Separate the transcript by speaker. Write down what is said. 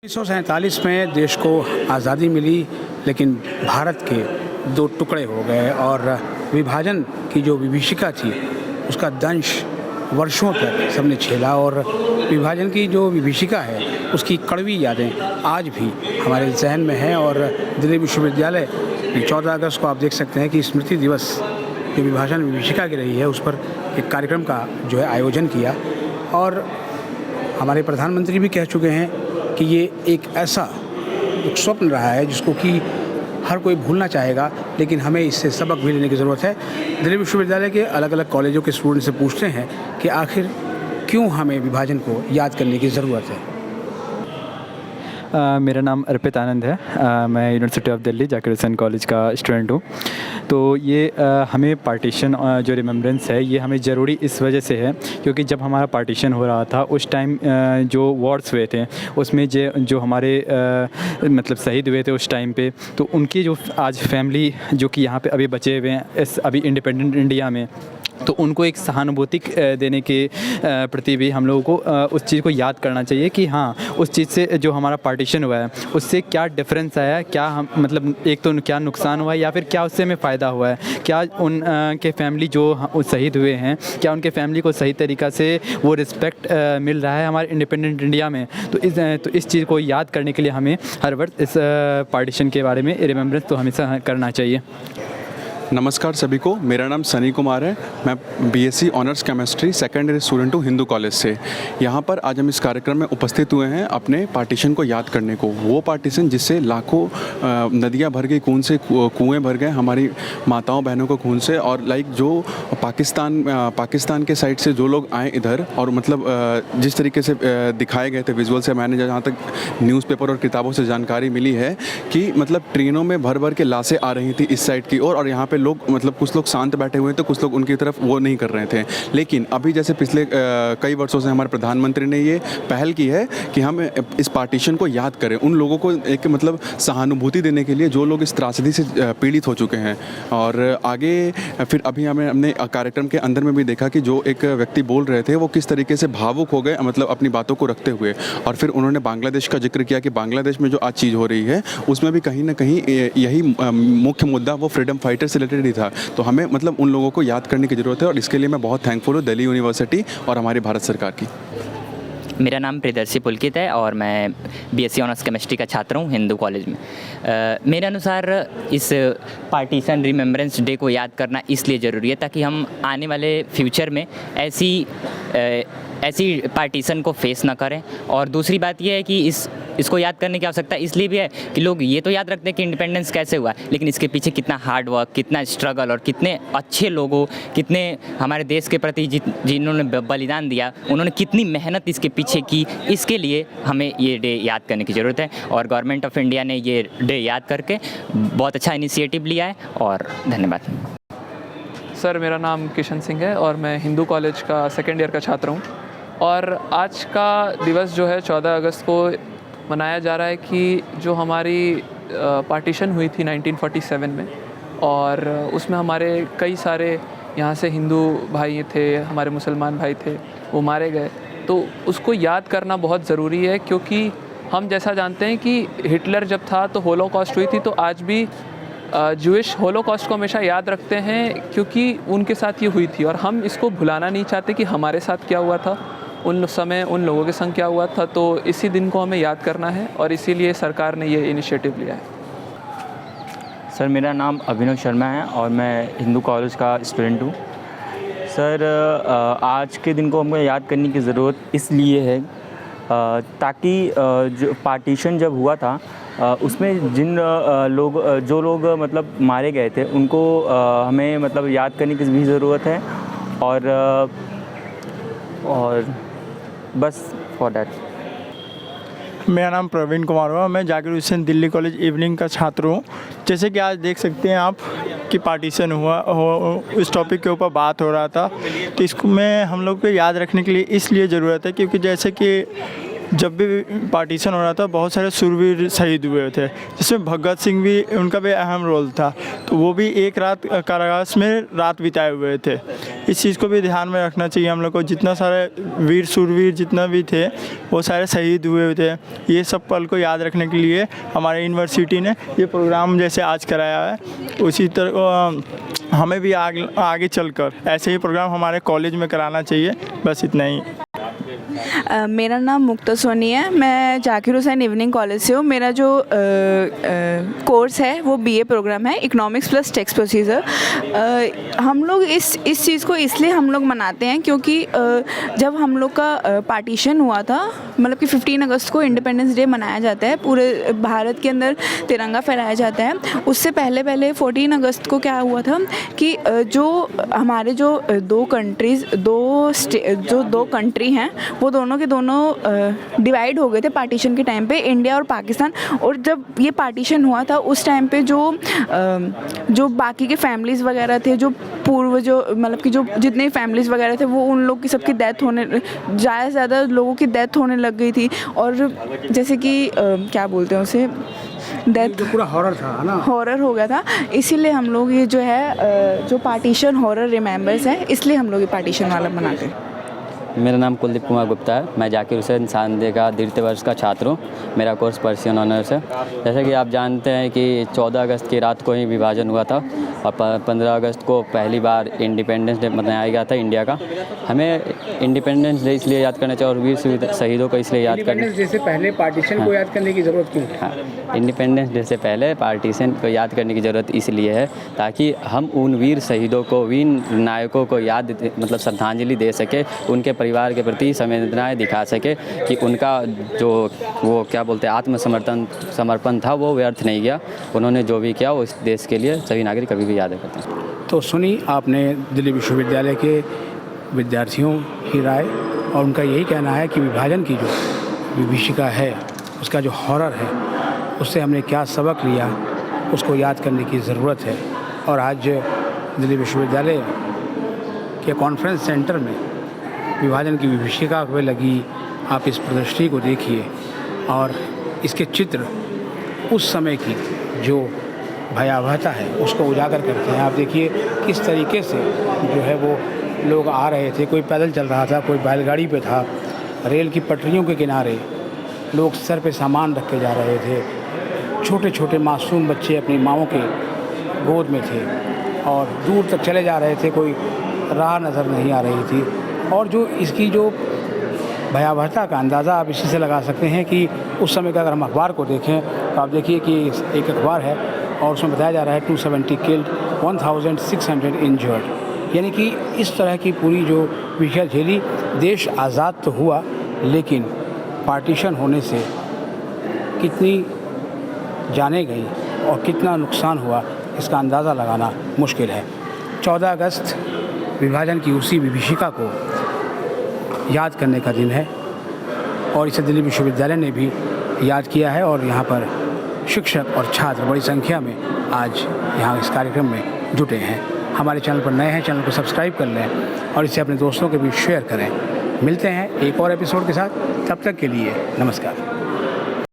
Speaker 1: 1947 में देश को आज़ादी मिली, लेकिन भारत के दो टुकड़े हो गए और विभाजन की जो विभीषिका थी उसका दंश वर्षों तक सबने झेला। और विभाजन की जो विभीषिका है उसकी कड़वी यादें आज भी हमारे जहन में हैं। और दिल्ली विश्वविद्यालय 14 अगस्त को आप देख सकते हैं कि स्मृति दिवस जो विभाजन विभीषिका की रही है उस पर एक कार्यक्रम का जो है आयोजन किया। और हमारे प्रधानमंत्री भी कह चुके हैं कि ये एक ऐसा स्वप्न रहा है जिसको कि हर कोई भूलना चाहेगा, लेकिन हमें इससे सबक भी लेने की ज़रूरत है। दिल्ली विश्वविद्यालय के अलग अलग कॉलेजों के स्टूडेंट से पूछते हैं कि आखिर क्यों हमें विभाजन को याद करने की ज़रूरत है।
Speaker 2: मेरा नाम अर्पित आनंद है। मैं university of Delhi Zakir Hussain college का स्टूडेंट हूँ। तो ये हमें पार्टीशन जो रिमेम्बरेंस है ये हमें ज़रूरी इस वजह से है क्योंकि जब हमारा पार्टीशन हो रहा था उस टाइम जो वॉर्स हुए थे उसमें जो हमारे मतलब शहीद हुए थे उस टाइम पे, तो उनकी जो आज फैमिली जो कि यहाँ पे अभी बचे हुए हैं इस अभी इंडिपेंडेंट इंडिया में, तो उनको एक सहानुभूति देने के प्रति भी हम लोगों को उस चीज़ को याद करना चाहिए कि हाँ उस चीज़ से जो हमारा पार्टीशन हुआ है उससे क्या डिफरेंस आया है, क्या हम मतलब एक तो क्या नुकसान हुआ है या फिर क्या उससे हमें फ़ायदा हुआ है, क्या उन के फैमिली जो शहीद हुए हैं क्या उनके फैमिली को सही तरीक़ा से वो रिस्पेक्ट मिल रहा है हमारे इंडिपेंडेंट इंडिया में। तो इस चीज़ को याद करने के लिए हमें हर वक्त इस पार्टीशन के बारे में रिमेम्बरेंस तो हमेशा करना चाहिए।
Speaker 3: नमस्कार सभी को, मेरा नाम सनी कुमार है। मैं BSc honours chemistry second year student हूँ हिंदू कॉलेज से। यहाँ पर आज हम इस कार्यक्रम में उपस्थित हुए हैं अपने पार्टीशन को याद करने को। वो पार्टीशन जिससे लाखों नदियाँ भर गई खून से, कुएँ भर गए हमारी माताओं बहनों को खून से। और लाइक जो पाकिस्तान के साइड से जो लोग आए इधर और मतलब जिस तरीके से दिखाए गए थे विजुअल से, मैंने जहाँ तक न्यूज़पेपर और किताबों से जानकारी मिली है कि मतलब ट्रेनों में भर भर के लाशें आ रही थी इस साइड की ओर और यहाँ पे लोग मतलब कुछ लोग शांत बैठे हुए थे, कुछ लोग उनकी तरफ वो नहीं कर रहे थे। लेकिन अभी जैसे पिछले कई वर्षों से हमारे प्रधानमंत्री ने ये पहल की है कि हम इस पार्टीशन को याद करें, उन लोगों को एक मतलब सहानुभूति देने के लिए जो लोग इस त्रासदी से पीड़ित हो चुके हैं। और आगे फिर अभी हमने कार्यक्रम के अंदर में भी देखा कि जो एक व्यक्ति बोल रहे थे वो किस तरीके से भावुक हो गए मतलब अपनी बातों को रखते हुए। और फिर उन्होंने बांग्लादेश का जिक्र किया कि बांग्लादेश में जो आज चीज़ हो रही है उसमें भी कहीं ना कहीं यही मुख्य मुद्दा वो फ्रीडम फाइटर से रिलेटेड ही था। तो हमें मतलब उन लोगों को याद करने की ज़रूरत है और इसके लिए मैं बहुत थैंकफुल हूँ दिल्ली यूनिवर्सिटी और हमारी भारत सरकार की।
Speaker 4: मेरा नाम प्रियदर्शी पुलकित है और मैं बीएससी ऑनर्स केमिस्ट्री का छात्र हूँ हिंदू कॉलेज में। मेरे अनुसार इस पार्टीशन रिमेम्बरेंस डे को याद करना इसलिए ज़रूरी है ताकि हम आने वाले फ्यूचर में ऐसी पार्टीशन को फेस ना करें। और दूसरी बात यह है कि इसको याद करने की आवश्यकता इसलिए भी है कि लोग ये तो याद रखते हैं कि इंडिपेंडेंस कैसे हुआ, लेकिन इसके पीछे कितना हार्ड वर्क, कितना स्ट्रगल और कितने अच्छे लोगों, कितने हमारे देश के प्रति जिन्होंने बलिदान दिया, उन्होंने कितनी मेहनत इसके पीछे की, इसके लिए हमें ये डे याद करने की ज़रूरत है। और गवर्नमेंट ऑफ इंडिया ने ये डे याद करके बहुत अच्छा इनिशिएटिव लिया है और धन्यवाद।
Speaker 5: सर मेरा नाम किशन सिंह है और मैं हिंदू कॉलेज का सेकेंड ईयर का छात्र हूँ। और आज का दिवस जो है 14 अगस्त को मनाया जा रहा है कि जो हमारी पार्टीशन हुई थी 1947 में, और उसमें हमारे कई सारे यहाँ से हिंदू भाई थे, हमारे मुसलमान भाई थे, वो मारे गए। तो उसको याद करना बहुत ज़रूरी है क्योंकि हम जैसा जानते हैं कि हिटलर जब था तो होलोकॉस्ट हुई थी, तो आज भी जूइश होलोकॉस्ट को हमेशा याद रखते हैं क्योंकि उनके साथ ये हुई थी। और हम इसको भुलाना नहीं चाहते कि हमारे साथ क्या हुआ था, उन समय उन लोगों के संग क्या हुआ था। तो इसी दिन को हमें याद करना है और इसीलिए सरकार ने ये इनिशिएटिव लिया है।
Speaker 6: सर मेरा नाम अभिनव शर्मा है और मैं हिंदू कॉलेज का स्टूडेंट हूँ। सर आज के दिन को हमको याद करने की ज़रूरत इसलिए है ताकि जो पार्टीशन जब हुआ था उसमें जो लोग मतलब मारे गए थे उनको हमें मतलब याद करने की भी ज़रूरत है। और बस फॉर दैट।
Speaker 7: मेरा नाम प्रवीण कुमार हुआ, मैं जाकिर हुसैन दिल्ली कॉलेज इवनिंग का छात्र हूँ। जैसे कि आज देख सकते हैं आप कि पार्टीशन हुआ इस टॉपिक के ऊपर बात हो रहा था, तो इसको में हम लोग को याद रखने के लिए इसलिए ज़रूरत है क्योंकि जैसे कि जब भी पार्टीशन हो रहा था बहुत सारे शूरवीर शहीद हुए थे, जिसमें भगत सिंह भी, उनका भी अहम रोल था। तो वो भी एक रात कारागार में रात बिताए हुए थे। इस चीज़ को भी ध्यान में रखना चाहिए हम लोग को। जितना सारे वीर शूरवीर जितना भी थे वो सारे शहीद हुए थे। ये सब पल को याद रखने के लिए हमारे यूनिवर्सिटी ने ये प्रोग्राम जैसे आज कराया है, उसी तरह हमें भी आगे चलकर ऐसे ही प्रोग्राम हमारे कॉलेज में कराना चाहिए। बस इतना ही।
Speaker 8: मेरा नाम मुक्ता सोनी है, मैं जाकिर हुसैन इवनिंग कॉलेज से हूँ। मेरा जो कोर्स है वो बीए प्रोग्राम है, इकोनॉमिक्स प्लस टेक्स्ट प्रोसीजर। हम लोग इस चीज़ को इसलिए हम लोग मनाते हैं क्योंकि जब हम लोग का पार्टीशन हुआ था, मतलब कि 15 अगस्त को इंडिपेंडेंस डे मनाया जाता है, पूरे भारत के अंदर तिरंगा फहराया जाता है। उससे पहले 14 अगस्त को क्या हुआ था कि जो हमारे जो दो कंट्री हैं वो दोनों के दोनों डिवाइड हो गए थे पार्टीशन के टाइम पे, इंडिया और पाकिस्तान। और जब ये पार्टीशन हुआ था उस टाइम पे जो बाकी के फैमिलीज़ वगैरह थे, जो पूर्व जो मतलब कि जो जितने फैमिलीज़ वगैरह थे, वो उन लोग की सबकी डेथ होने, ज़्यादा से ज़्यादा लोगों की डेथ होने लग गई थी। और जैसे कि क्या बोलते हैं उसे, डेथ,
Speaker 1: पूरा हॉरर था ना,
Speaker 8: हॉरर हो गया था। इसीलिए हम लोग ये जो है जो पार्टीशन हॉरर रिमेंबर्स है, इसलिए हम लोग ये पार्टीशन वाला मनाते हैं।
Speaker 9: मेरा नाम कुलदीप कुमार गुप्ता है। मैं जाकिर हुसैन सांदे का द्वितीय वर्ष का छात्र हूँ। मेरा कोर्स पर्शियन ऑनर्स है। जैसे कि आप जानते हैं कि 14 अगस्त की रात को ही विभाजन हुआ था और 15 अगस्त को पहली बार इंडिपेंडेंस डे मनाया गया था इंडिया का। हमें इंडिपेंडेंस डे इसलिए याद करना चाहिए और वीर शहीदों को इसलिए याद करना।
Speaker 1: इंडिपेंडेंस डे से पहले पार्टीशन को याद करने की ज़रूरत क्यों?
Speaker 9: हाँ, इंडिपेंडेंस डे से पहले पार्टीशन को याद करने की ज़रूरत इसलिए है ताकि हम उन वीर शहीदों को, वीर नायकों को याद मतलब श्रद्धांजलि दे सके, उनके परिवार के प्रति संवेदनाएं दिखा सके कि उनका जो वो क्या बोलते हैं समर्पण था वो व्यर्थ नहीं गया। उन्होंने जो भी किया वो इस देश के लिए सभी नागरिक कभी भी याद करते हैं।
Speaker 1: तो सुनी आपने दिल्ली विश्वविद्यालय के विद्यार्थियों की राय, और उनका यही कहना है कि विभाजन की जो विभीषिका है, उसका जो हॉरर है, उससे हमने क्या सबक लिया, उसको याद करने की ज़रूरत है। और आज दिल्ली विश्वविद्यालय के कॉन्फ्रेंस सेंटर में विभाजन की विभीषिका पे लगी आप इस प्रदर्शनी को देखिए और इसके चित्र उस समय की जो भयावहता है उसको उजागर करते हैं। आप देखिए किस तरीके से जो है वो लोग आ रहे थे, कोई पैदल चल रहा था, कोई बैलगाड़ी पे था, रेल की पटरियों के किनारे लोग सर पे सामान रख के जा रहे थे, छोटे छोटे मासूम बच्चे अपनी माँओं के गोद में थे और दूर तक चले जा रहे थे, कोई राह नज़र नहीं आ रही थी। और जो इसकी जो भयावहता का अंदाज़ा आप इसी से लगा सकते हैं कि उस समय का अगर हम अखबार को देखें तो आप देखिए कि एक अखबार है और उसमें बताया जा रहा है 270 किल्ड 1600 इंजर्ड। यानी कि इस तरह की पूरी जो विषय झेली। देश आज़ाद तो हुआ लेकिन पार्टीशन होने से कितनी जानें गई और कितना नुकसान हुआ इसका अंदाज़ा लगाना मुश्किल है। 14 अगस्त विभाजन की उसी विभीषिका को याद करने का दिन है और इसे दिल्ली विश्वविद्यालय ने भी याद किया है और यहाँ पर शिक्षक और छात्र बड़ी संख्या में आज यहाँ इस कार्यक्रम में जुटे हैं। हमारे चैनल पर नए हैं, चैनल को सब्सक्राइब कर लें और इसे अपने दोस्तों के बीच शेयर करें। मिलते हैं एक और एपिसोड के साथ, तब तक के लिए नमस्कार।